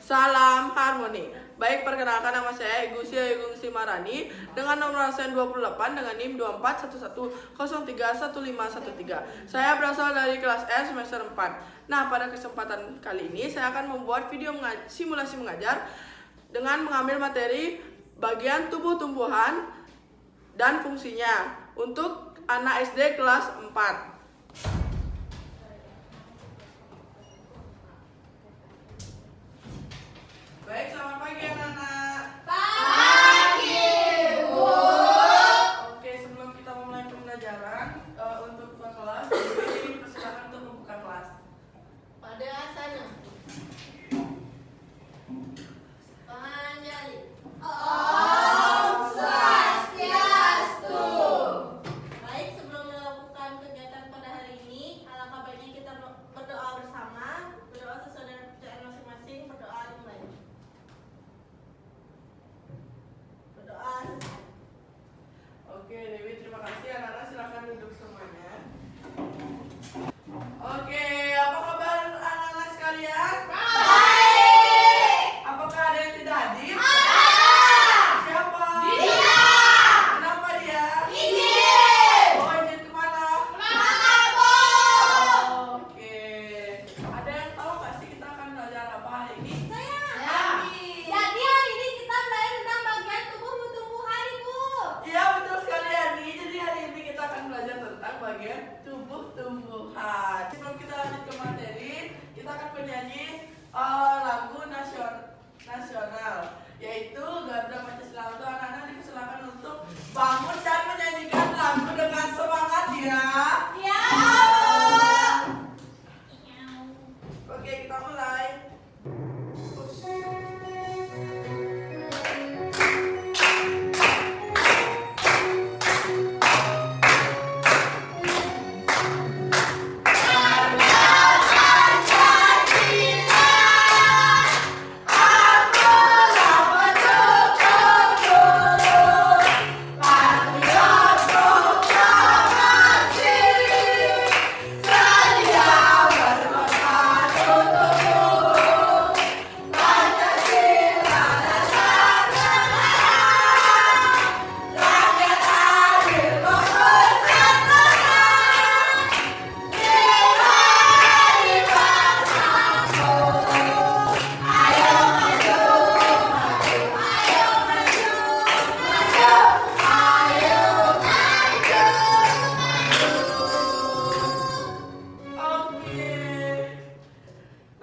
Salam harmoni. Baik, perkenalkan nama saya Igu Sia Marani dengan nomor absen 28 dengan NIM 2411031513. Saya berasal dari kelas S semester 4. Nah, pada kesempatan kali ini saya akan membuat video simulasi mengajar dengan mengambil materi bagian tubuh tumbuhan dan fungsinya untuk anak SD kelas 4. Baik, selamat pagi anak-anak. Pagi, Bu. Oke, sebelum kita memulai pembelajaran untuk buka kelas, jadi persilakan untuk membuka kelas. Pada asalnya. Panjali. Om Swastiastu. Baik, sebelum melakukan kegiatan pada hari ini, alangkah baiknya kita berdoa bersama. Berdoa sesuai dengan kepercayaan masing-masing. Berdoa dimulai. Berdoa. Oke, Dewi, terima kasih. Anak-anak silakan duduk semuanya. Oke, apa kabar anak-anak sekalian? Baik. Apakah ada yang tidak hadir? Ada. Siapa? Dia. Kenapa dia? Izin. Oh, izin kemana? Makapo. Oke. Ada yang tahu nggak sih kita akan belajar apa hari ini? Jadi hari ini kita belajar tentang bagian tubuh tumbuhan, Ibu. Iya, betul sekali Yani. Jadi hari ini kita akan belajar tentang bagian tubuh tumbuhan. Sebelum kita lanjut ke materi, kita akan bernyanyi lagu nasional, yaitu Garuda Pancasila. Untuk anak-anak dipersilakan untuk bangun dan menyanyikan lagu dengan semangat ya. Ya. Oke, kita mulai.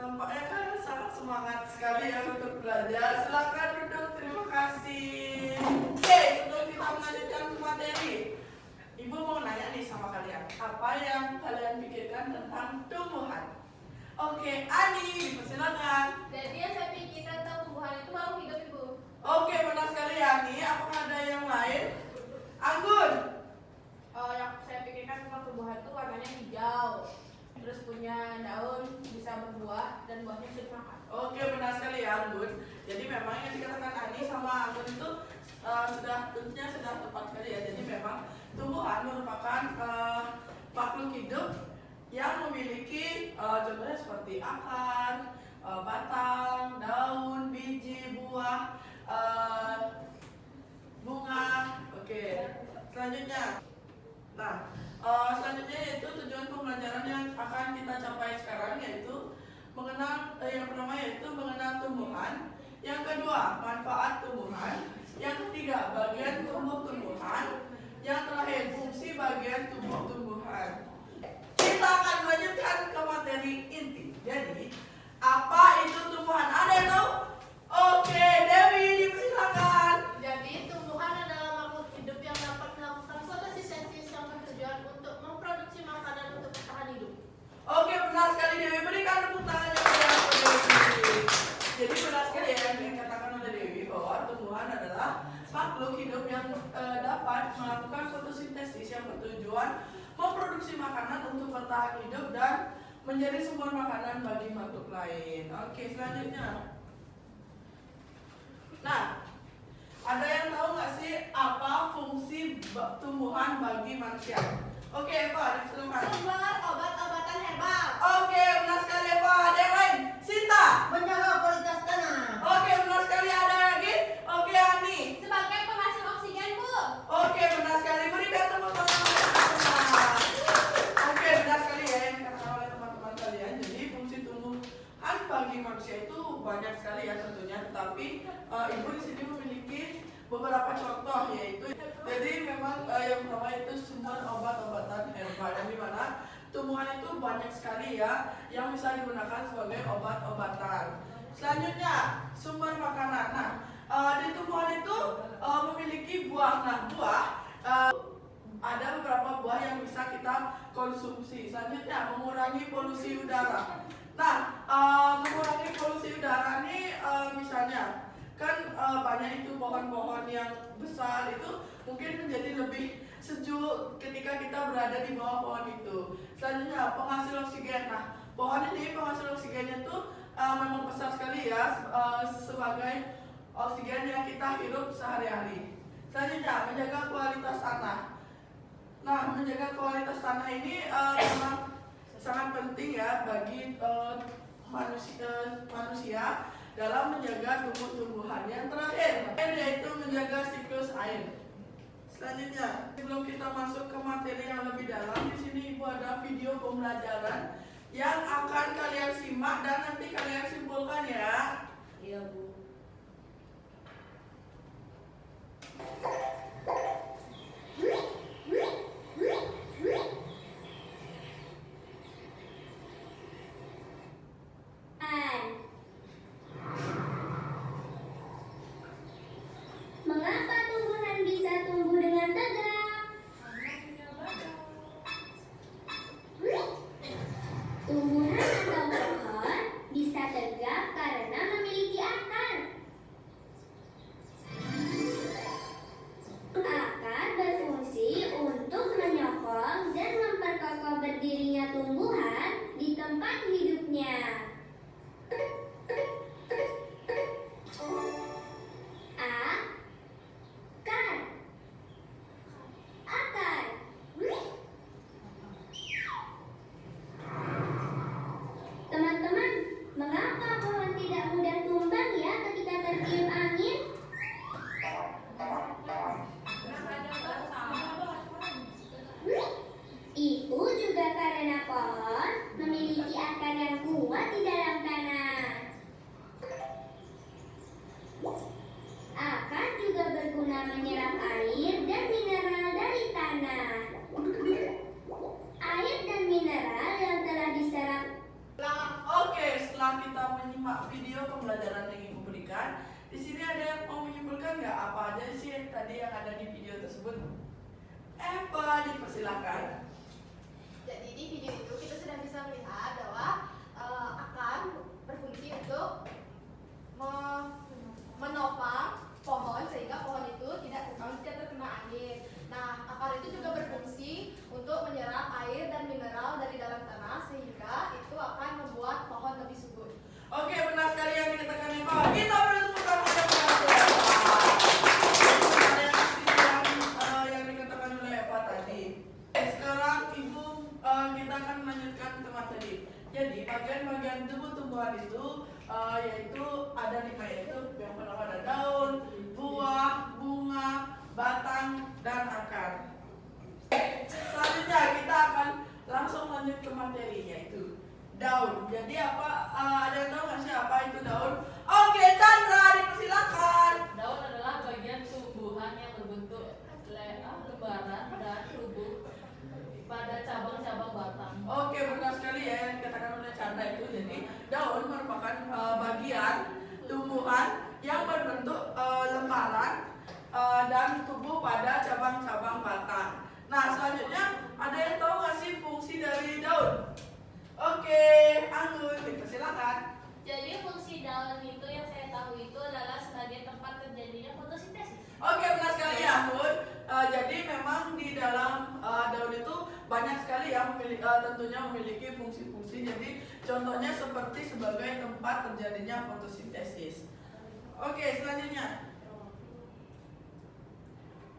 Nampaknya kan sangat semangat sekali ya untuk belajar. Silakan duduk, terima kasih. Oke, sebelum kita melanjutkan ke materi, Ibu mau nanya nih sama kalian, apa yang kalian pikirkan tentang tumbuhan? Oke, Ani, dipersilakan. Jadi yang saya pikirkan tentang tumbuhan itu makhluk hidup, Ibu. Oke, benar sekali Ani. Apakah ada yang lain? Anggun. Yang saya pikirkan tentang tumbuhan itu warnanya hijau, terus punya daun, bisa berbuah dan buahnya bisa dimakan. Oke, benar sekali ya Anggun. Jadi memang yang dikatakan Ani sama Anggun itu tentunya sudah tepat sekali ya. Jadi memang tumbuhan merupakan makhluk hidup yang memiliki contohnya seperti akar, batang, daun, biji, buah, bunga. Oke, selanjutnya. Nah, selanjutnya yaitu tujuan pembelajaran yang akan kita capai sekarang yaitu mengenal yang pertama yaitu mengenal tumbuhan, yang kedua manfaat tumbuhan, yang ketiga bagian tubuh tumbuhan, yang terakhir fungsi bagian tubuh tumbuhan. Kita akan melanjutkan ke materi inti. Jadi, apa itu tumbuhan? Ada yang tahu? Oke, Dewi, dipersilakan. Jadi tumbuhan adalah makhluk hidup yang dapat melakukan fotosintesis yang bertujuan untuk memproduksi makanan untuk bertahan hidup. Oke, benar sekali Dewi. Berikan tepuk tangannya kepada Dewi. Jadi benar sekali ya yang dikatakan oleh Dewi bahwa tumbuhan adalah makhluk hidup yang dapat melakukan fotosintesis yang bertujuan memproduksi makanan untuk bertahan hidup dan menjadi sumber makanan bagi makhluk lain. Oke, selanjutnya. Nah, ada yang tahu nggak sih apa fungsi tumbuhan bagi manusia? Oke, Eva, silakan. Sumber obat-obatan herbal. Oke, benar sekali Eva. Ada yang lain? Sinta. Menjaga kualitas tanah. tapi ibu di sini memiliki beberapa contoh, yaitu jadi memang yang pertama itu sumber obat-obatan herbal, yang dimana tumbuhan itu banyak sekali ya yang bisa digunakan sebagai obat-obatan. Selanjutnya sumber makanan. Nah, di tumbuhan itu memiliki buah. Nah, buah ada beberapa buah yang bisa kita konsumsi. Selanjutnya mengurangi polusi udara. Nah, mengurangi polusi udara ini misalnya kan banyak itu pohon-pohon yang besar itu mungkin menjadi lebih sejuk ketika kita berada di bawah pohon itu. Selanjutnya penghasil oksigen. Nah, pohon ini penghasil oksigennya tuh memang besar sekali ya sebagai oksigen yang kita hirup sehari-hari. Selanjutnya menjaga kualitas tanah. Nah, menjaga kualitas tanah ini memang sangat penting ya bagi manusia dalam menjaga tumbuh-tumbuhan. Yang terakhir yaitu menjaga siklus air. Selanjutnya, sebelum kita masuk ke materi yang lebih dalam, di sini Ibu ada video pembelajaran yang akan kalian simak dan nanti kalian simpulkan ya. Iya, Bu. Mengapa tumbuhan bisa tumbuh dengan tegak? Tumbuhan atau pohon bisa tegak karena memiliki akar. Akar berfungsi untuk menyokong dan memperkokoh berdirinya tumbuhan di tempat hidupnya. Akar. Teman-teman, mengapa pohon tidak mudah tumbang ya ketika tertiup angin? Itu juga karena pohon memiliki akar yang kuat di dalam tanah. Akar juga berguna menyerap air dan mineral dari tanah. Air dan mineral yang telah diserap. Oke, setelah kita menyimak video pembelajaran yang Ibu berikan, di sini ada yang mau menyimpulkan nggak apa aja sih tadi yang ada di video tersebut? Eva, dipersilakan. Jadi di video itu kita sudah bisa melihat bahwa akan berfungsi untuk menopang pohon sehingga pohon itu tidak terkena angin. Nah, akar itu juga berfungsi untuk menyerap air dan mineral dari dalam tanah sehingga itu akan membuat pohon lebih subur. Oke, benar sekali yang dikatakan Eva. Kita beri tepuk tangan untuk Eva. Yang dikatakan oleh Eva tadi. Sekarang Ibu kita akan melanjutkan ke materi. Jadi bagian-bagian tubuh tumbuhan itu yaitu ada 5, yaitu yang pertama ada daun, buah, bunga, batang, dan akar. Selanjutnya kita akan langsung lanjut ke materi yaitu daun. Jadi apa? Ada yang tahu nggak sih apa itu daun? Oke, Chandra, dipersilakan. Daun adalah bagian tumbuhan yang berbentuk lembaran dan tubuh pada cabang-cabang batang. Oke, benar sekali ya yang dikatakan oleh Chandra itu. Jadi daun merupakan bagian tumbuhan yang berbentuk lembaran dan tumbuh pada cabang-cabang batang. Nah, selanjutnya ada yang tahu nggak sih fungsi dari daun? Oke, Anggun, dipersilakan. Jadi fungsi daun itu yang saya tahu itu adalah sebagai tempat terjadinya fotosintesis. Oke, benar sekali ya, Anggun. Jadi memang di dalam daun itu banyak sekali yang tentunya memiliki fungsi-fungsi. Jadi contohnya seperti sebagai tempat terjadinya fotosintesis. Oke, selanjutnya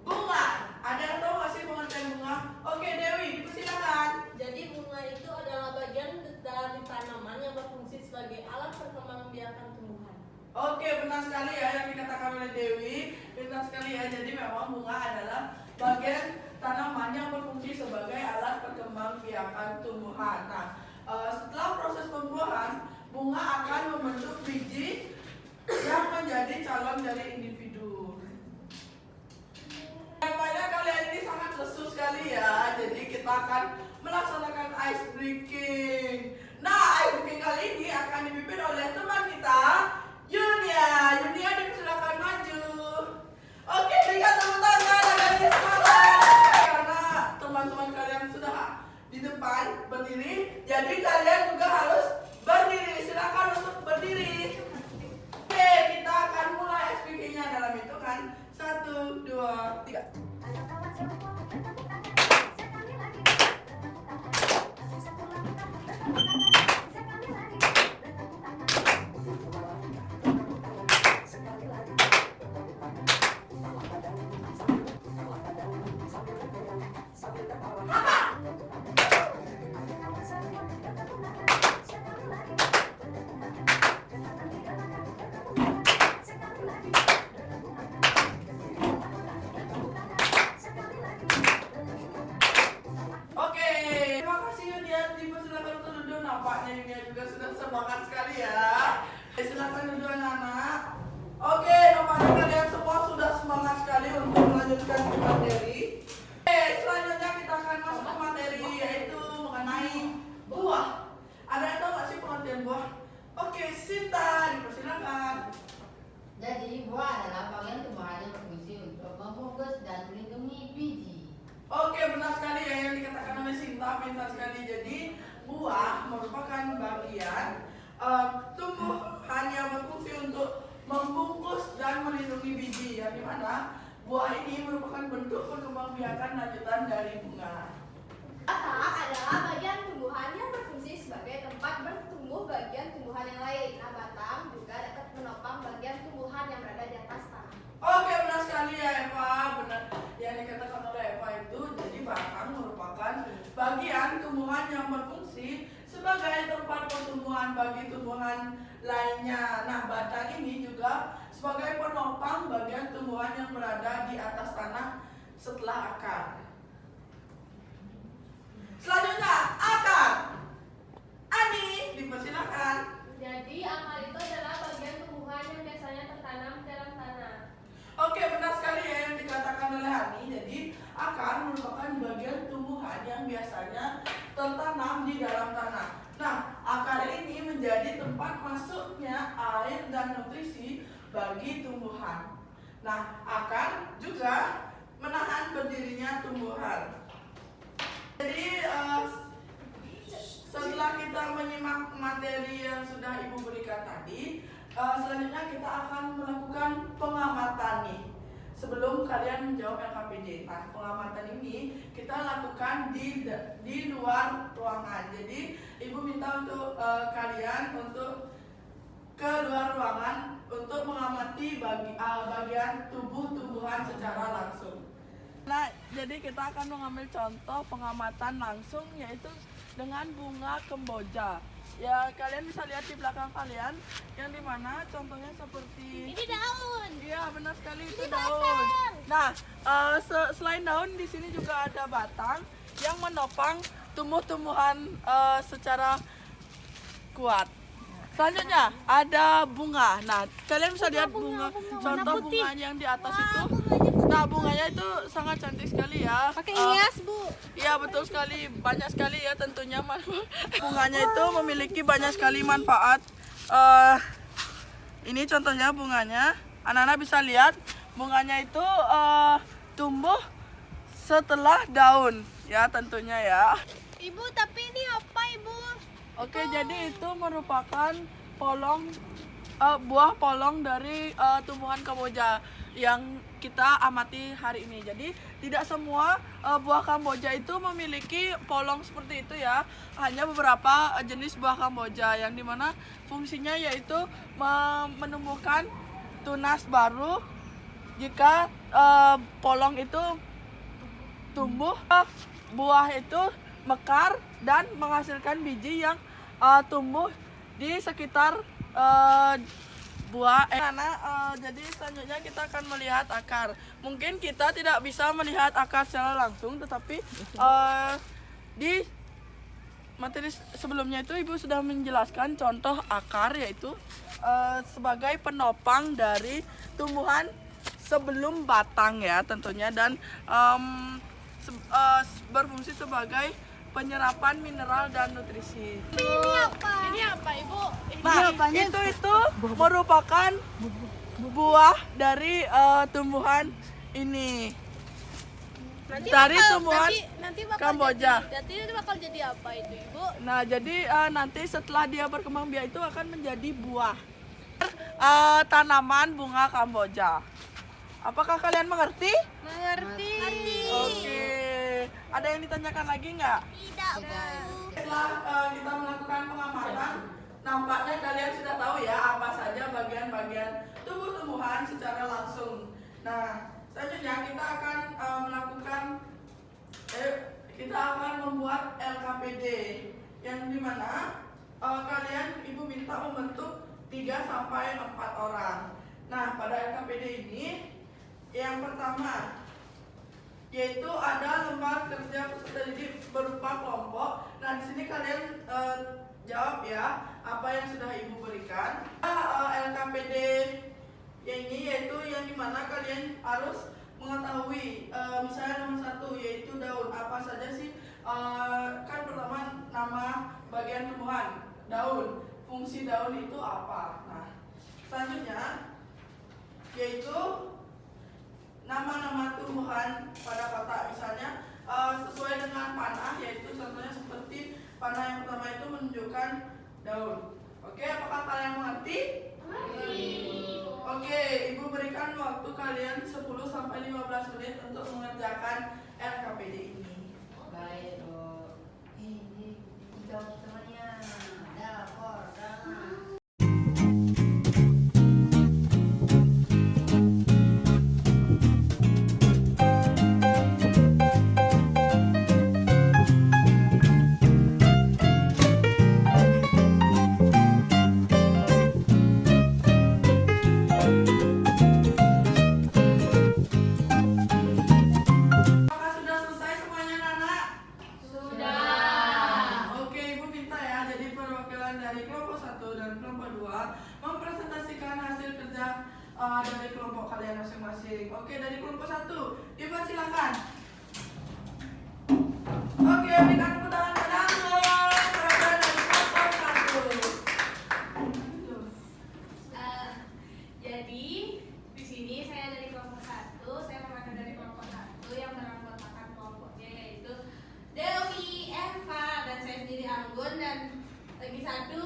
bunga. Ada yang tahu nggak sih pengertian bunga? Oke, Dewi, dipersilakan. Jadi bunga itu adalah bagian dari tanaman yang berfungsi sebagai alat perkembangbiakan tumbuhan. Oke, benar sekali ya yang dikatakan oleh Dewi. Benar sekali ya. Jadi memang bunga adalah bagian tanaman yang berfungsi sebagai alat perkembangbiakan tumbuhan. Nah, setelah proses pembuahan, bunga akan membentuk biji yang menjadi calon dari individu. Nampaknya kalian ini sangat lesu sekali ya, jadi kita akan melaksanakan ice breaking. Nah, ice breaking kali ini akan dipimpin oleh teman kita, Yunia. Yunia, dipersilakan maju. Oke, berikan tepuk tangan agar dia semangat. Karena teman-teman kalian sudah di depan berdiri, jadi kalian juga harus berdiri. Silakan untuk berdiri. Oke, kita akan mulai ice breaking-nya dalam hitungan 1, 2, 3. Oke, terima kasih Yunia. Dipersilakan untuk duduk. Nampaknya Yunia juga sudah semangat sekali ya. Silakan duduk anak-anak. Oke, nampaknya kalian semua sudah semangat sekali untuk melanjutkan materi. Oke, selanjutnya kita akan masuk ke materi yaitu mengenai buah. Ada yang tahu nggak sih pengertian buah? Oke, Sinta, dipersilakan. Jadi buah adalah bagian tumbuhan yang berfungsi untuk membungkus dan melindungi biji. Oke, benar sekali ya yang dikatakan oleh Sinta, pintar sekali. Jadi buah merupakan bagian tumbuhan yang berfungsi untuk membungkus dan melindungi biji, yang dimana buah ini merupakan bentuk perkembangbiakan lanjutan dari bunga. Batang adalah bagian tumbuhan yang berfungsi sebagai tempat bertumbuh bagian tumbuhan yang lain. Nah, batang juga dapat menopang bagian tumbuhan yang berada di atas tanah. Oke, benar sekali ya Eva, benar yang dikatakan oleh Eva itu. Jadi batang merupakan bagian tumbuhan yang berfungsi sebagai tempat pertumbuhan bagi tumbuhan lainnya. Nah, batang ini juga sebagai penopang bagian tumbuhan yang berada di atas tanah setelah akar. Selanjutnya, akar. Ani, dipersilakan. Jadi akar itu adalah bagian tumbuhan yang biasanya tertanam di dalam tanah. Oke, benar sekali ya yang dikatakan oleh Hani. Jadi akar merupakan bagian tumbuhan yang biasanya tertanam di dalam tanah. Nah, akar ini menjadi tempat masuknya air dan nutrisi bagi tumbuhan. Nah, akar juga menahan berdirinya tumbuhan. Jadi setelah kita menyimak materi yang sudah Ibu berikan tadi, selanjutnya kita akan melakukan pengamatan nih. Sebelum kalian menjawab LKPD. Nah, pengamatan ini kita lakukan di luar ruangan. Jadi Ibu minta untuk kalian untuk ke luar ruangan untuk mengamati bagian tubuh tumbuhan secara langsung. Nah, jadi kita akan mengambil contoh pengamatan langsung yaitu dengan bunga kemboja. Ya, kalian bisa lihat di belakang kalian yang dimana contohnya seperti Ini daun. iya, benar sekali itu daun. Nah, selain daun di sini juga ada batang yang menopang tumbuh-tumbuhan secara kuat. Selanjutnya ada bunga. Nah, kalian bisa lihat bunga contoh bunga yang di atas itu. Nah, bunganya itu sangat cantik sekali ya. Pakai hias, Bu. Iya, betul sekali. Banyak sekali ya tentunya bunganya itu memiliki banyak sekali manfaat. Ini contohnya bunganya. Anak-anak bisa lihat bunganya itu tumbuh setelah daun ya tentunya ya. Ibu, tapi ini apa, Ibu? Oke, jadi itu merupakan buah polong dari tumbuhan kamboja yang kita amati hari ini. Jadi tidak semua buah kamboja itu memiliki polong seperti itu ya. Hanya beberapa jenis buah kamboja yang dimana fungsinya yaitu menumbuhkan tunas baru jika polong itu tumbuh, buah itu mekar dan menghasilkan biji yang tumbuh di sekitar buah. Jadi selanjutnya kita akan melihat akar. Mungkin kita tidak bisa melihat akar secara langsung, tetapi di materi sebelumnya itu Ibu sudah menjelaskan contoh akar, yaitu sebagai penopang dari tumbuhan sebelum batang ya tentunya, dan berfungsi sebagai penyerapan mineral dan nutrisi. Ini apa Ibu? Nah, itu merupakan buah dari tumbuhan ini. Dari tumbuhan Kamboja. Nanti bakal jadi apa itu Ibu? Nah, jadi nanti setelah dia berkembang biak itu akan menjadi buah. Tanaman bunga Kamboja. Apakah kalian mengerti? Mengerti. Oke. Ada yang ditanyakan lagi nggak? Tidak. Setelah kita melakukan pengamatan, nampaknya kalian sudah tahu ya apa saja bagian-bagian tubuh tumbuhan secara langsung. Nah, selanjutnya kita akan membuat LKPD yang dimana Ibu minta membentuk 3 sampai 4 orang. Nah, pada LKPD ini yang pertama yaitu ada lembar kerja peserta didik berupa kelompok. Nah, di sini kalian jawab ya apa yang sudah Ibu berikan. LKPD ini yaitu yang dimana kalian harus mengetahui misalnya nomor 1 yaitu daun. Apa saja sih kan pertama nama bagian tumbuhan daun, fungsi daun itu apa. Nah, selanjutnya yaitu nama-nama tumbuhan pada kotak, misalnya sesuai dengan panah, yaitu contohnya seperti panah yang pertama itu menunjukkan daun. Oke, apakah kalian mengerti? Oke, Ibu berikan waktu kalian 10 sampai 15 menit untuk mengerjakan LKPD ini. Baik, ini jawab temannya. Dapur, Apakah sudah selesai semuanya, Nana? Sudah. Oke, Ibu minta ya, jadi perwakilan dari kelompok 1 dan kelompok 2 mempresentasikan hasil kerja dari kelompok kalian masing-masing. Oke, dari kelompok 1, Ibu silakan. Oke, berikan tepuk tangan pada perwakilan dari kelompok 1. Jadi di sini saya dari kelompok 1, saya mewakili dari kelompok 1 yang beranggotakan kelompoknya yaitu Dewi, Eva, dan saya sendiri Anggun, dan lagi satu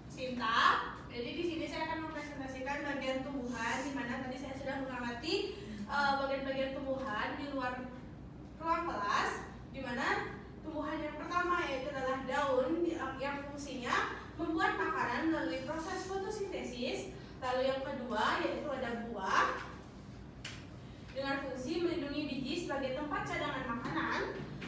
Sinta. Jadi di sini saya akan mempresentasikan bagian tumbuhan, di mana tadi saya sudah mengamati bagian-bagian tumbuhan di luar ruang kelas, di mana tumbuhan yang pertama yaitu adalah daun yang fungsinya membuat makanan melalui proses fotosintesis. Lalu yang kedua yaitu ada buah dengan fungsi melindungi biji sebagai tempat cadangan makanan.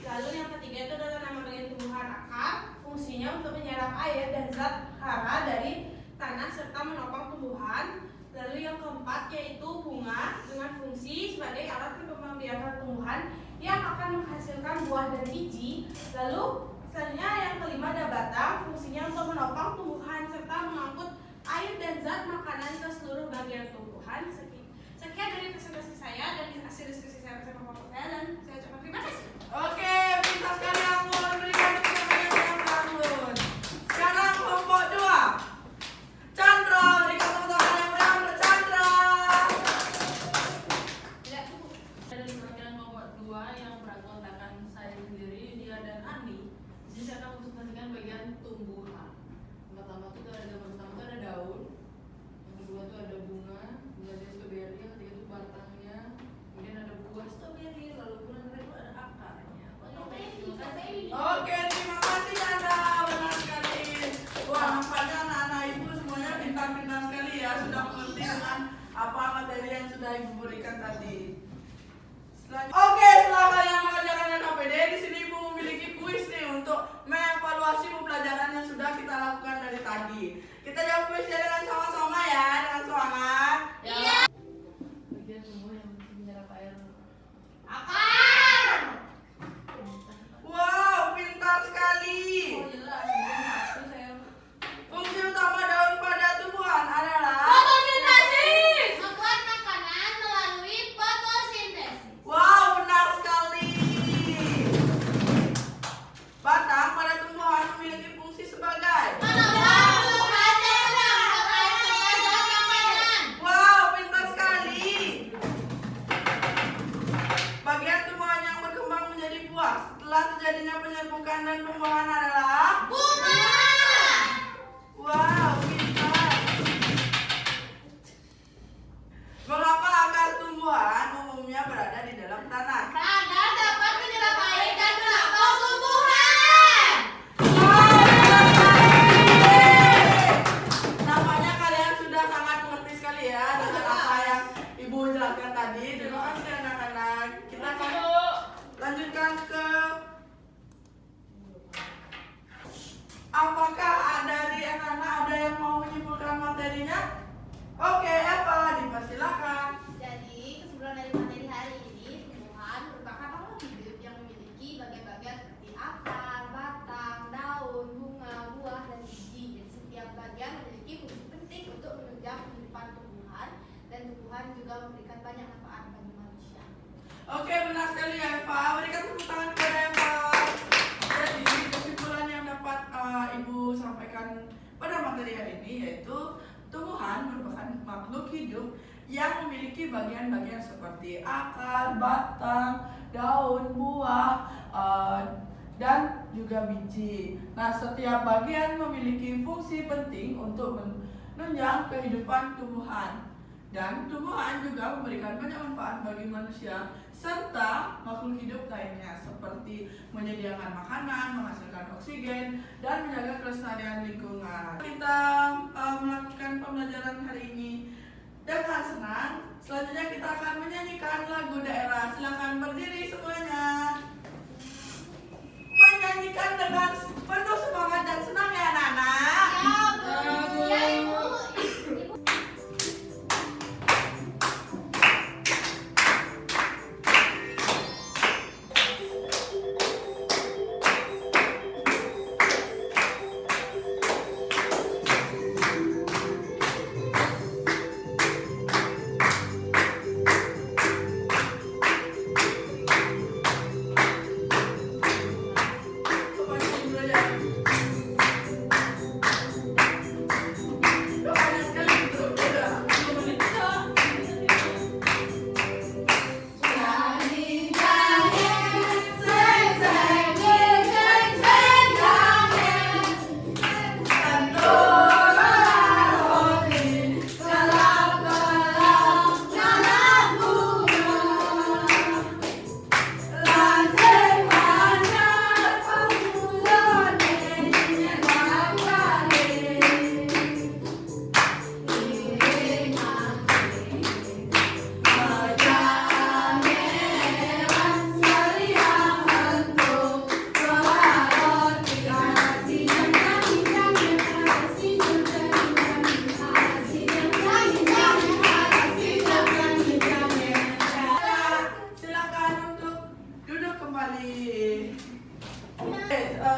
Lalu yang ketiga itu adalah nama bagian tumbuhan akar, fungsinya untuk menyerap air dan zat hara dari tanah serta menopang tumbuhan. Lalu yang keempat yaitu bunga dengan fungsi sebagai alat perkembangbiakan tumbuhan yang akan menghasilkan buah dan biji. Lalu selanjutnya yang kelima ada batang, fungsinya untuk menopang tumbuhan serta mengangkut air dan zat makanan ke seluruh bagian tumbuhan. Sekian dari presentasi saya dan hasil diskusi saya bersama kelompok saya, dan saya ucapkan terima kasih. Oke, pintar sekali Anggun, berikan tepuk tangan untuk Anggun. Sekarang kelompok 2, Chandra, berikan tepuk tangan yang meriah untuk Chandra. Dari perwakilan kelompok 2 yang beranggotakan saya sendiri, Dia dan Andi. Jadi saya akan mempresentasikan bagian tumbuhan. Yang pertama itu ada daun, yang kedua itu ada bunga stroberi, yang ketiga itu batangnya, kemudian ada buah stroberi, lalu kemudian itu ada akarnya. Terima kasih. Oke, terima kasih Chandra, benar sekali. Wah, nampaknya anak-anak Ibu semuanya pintar-pintar sekali ya, sudah mengerti dengan apa materi yang sudah Ibu berikan tadi. Oke, setelah kalian mengerjakan LKPD, di sini Ibu memiliki kuis nih untuk mengevaluasi pembelajaran yang sudah kita lakukan dari tadi. Kita jawab kuisnya dengan sama-sama ya, dengan semangat. Iya. Bagian tumbuh yang menyerap air. Akar. Wow, pintar sekali. Oh, Sebab terjadinya penyerbukan dan pembuahan adalah Bunga. wow, pintar. Mengapa akar tumbuhan umumnya berada di dalam tanah? Agar dapat menyerap air dan menopang tumbuhan. Nampaknya kalian sudah sangat mengerti sekali ya dengan apa yang Ibu jelaskan tadi. Terima kasih anak-anak. Kita akan lanjutkan ke apakah dari anak-anak ada yang mau menyimpulkan materinya? Oke, Eva, dipersilakan. Jadi, kesimpulan dari materi hari ini, tumbuhan merupakan makhluk hidup yang memiliki bagian-bagian seperti akar, batang, daun, bunga, buah, dan biji. Jadi, setiap bagian memiliki fungsi penting untuk menunjang kehidupan tumbuhan, dan tumbuhan juga memberikan banyak manfaat bagi manusia. Oke, benar sekali ya, Eva. Berikan tepuk tangan kepada Eva. Jadi, kesimpulan yang dapat Ibu sampaikan pada materi hari ini yaitu tumbuhan merupakan makhluk hidup yang memiliki bagian-bagian seperti akar, batang, daun, buah, dan juga biji. Nah, setiap bagian memiliki fungsi penting untuk menunjang kehidupan tumbuhan. Dan tumbuhan juga memberikan banyak manfaat bagi manusia serta makhluk hidup lainnya seperti menyediakan makanan, menghasilkan oksigen, dan menjaga kelestarian lingkungan. Kita melakukan pembelajaran hari ini dengan senang. Selanjutnya kita akan menyanyikan lagu daerah. Silakan berdiri semuanya. Menyanyikan dengan penuh semangat dan senang ya anak-anak. Ya, Ibu.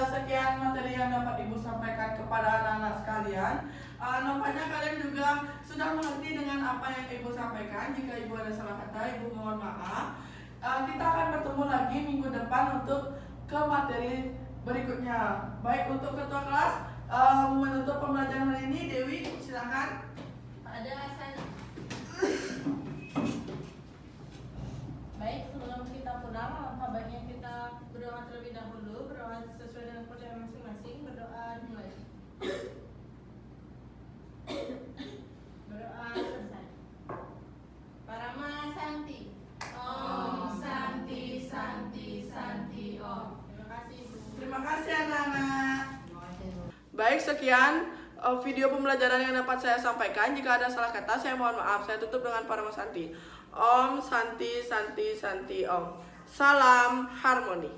Sekian materi yang dapat Ibu sampaikan kepada anak-anak sekalian. Nampaknya kalian juga sudah mengerti dengan apa yang Ibu sampaikan. Jika Ibu ada salah kata, Ibu mohon maaf. Kita akan bertemu lagi minggu depan untuk ke materi berikutnya. Baik, untuk ketua kelas menutup pembelajaran hari ini, Dewi, silakan. Baik, sebelum kita pulang, alangkah baiknya kita berdoa terlebih dahulu, berdoa sesuai dengan kepercayaan masing-masing. Berdoa dimulai. Berdoa selesai. Parama Santi. Om Santi Santi Santi Om. Terima kasih Ibu. Terima kasih anak-anak. Baik, sekian video pembelajaran yang dapat saya sampaikan. Jika ada salah kata, saya mohon maaf. Saya tutup dengan Parama Santi. Om Santi Santi Santi Om. Salam harmoni.